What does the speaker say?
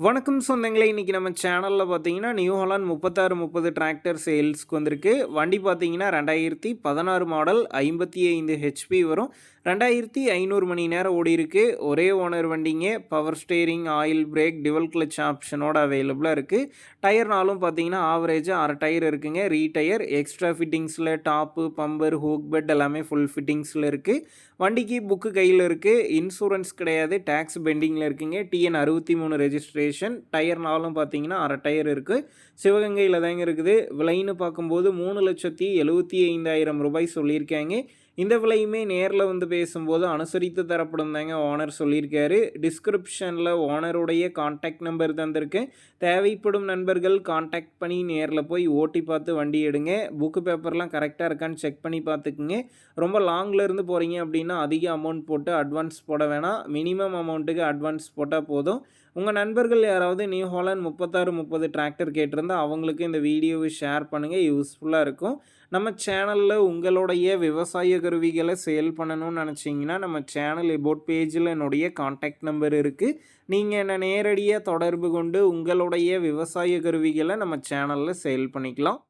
வணக்கம் சொந்தங்களே, இன்றைக்கி நம்ம சேனலில் பார்த்தீங்கன்னா நியூ ஹாலண்ட் 3630 டிராக்டர் சேல்ஸ்க்கு வந்திருக்கு. வண்டி பார்த்தீங்கன்னா 2016 மாடல் 55 ஹெச்பி வரும். 2500 மணி நேரம் ஓடி இருக்கு. ஒரே ஓனர் வண்டிங்க. Power steering, oil brake, dual clutch ஆப்ஷனோட அவைலபிளாக இருக்குது. டயர்னாலும் பார்த்தீங்கன்னா ஆவரேஜாக 1/2 டயர் இருக்குங்க. ரீடயர் எக்ஸ்ட்ரா ஃபிட்டிங்ஸில் டாப்பு, பம்பர், ஹூக் பெட் எல்லாமே ஃபுல் ஃபிட்டிங்ஸில் இருக்குது. வண்டிக்கு புக்கு கையில் இருக்குது. இன்சூரன்ஸ் கிடையாது. டேக்ஸ் பெண்டிங்கில் இருக்குங்க. TN 63 registration. டயர்னாலும் பார்த்தீங்கன்னா 1/2 டயர் இருக்குது. சிவகங்கையில் தாங்க இருக்குது. விலைன்னு பார்க்கும்போது 3,75,000 ரூபாய் சொல்லியிருக்காங்க. இந்த விலையுமே நேரில் வந்து பேசும்போது அனுசரித்து தரப்படும் தாங்க ஓனர் சொல்லியிருக்காரு. டிஸ்கிரிப்ஷனில் ஓனருடைய கான்டாக்ட் நம்பர் தந்திருக்கேன். தேவைப்படும் நண்பர்கள் கான்டாக்ட் பண்ணி நேரில் போய் ஓட்டி பார்த்து வண்டி எடுங்க. புக்கு பேப்பர்லாம் கரெக்டாக இருக்கான்னு செக் பண்ணி பார்த்துக்குங்க. ரொம்ப லாங்கில் இருந்து போகிறீங்க அப்படின்னா அதிக அமௌண்ட் போட்டு அட்வான்ஸ் போட வேணாம். மினிமம் அமௌண்ட்டுக்கு அட்வான்ஸ் போட்டால் போதும். உங்கள் நண்பர்கள் யாராவது நியூ ஹாலண்ட் 3630 டிராக்டர் கேட்டிருந்தால் அவங்களுக்கு இந்த வீடியோவை ஷேர் பண்ணுங்கள். யூஸ்ஃபுல்லாக இருக்கும். நம்ம சேனலில் உங்களுடைய விவசாய கருவிகளை சேல் பண்ணணும்னு நினச்சிங்கன்னா நம்ம சேனல் எபோட் பேஜில் என்னுடைய கான்டாக்ட் நம்பர் இருக்குது. நீங்கள் என்னை நேரடியாக தொடர்பு கொண்டு உங்களுடைய விவசாய கருவிகளை நம்ம சேனலில் சேல் பண்ணிக்கலாம்.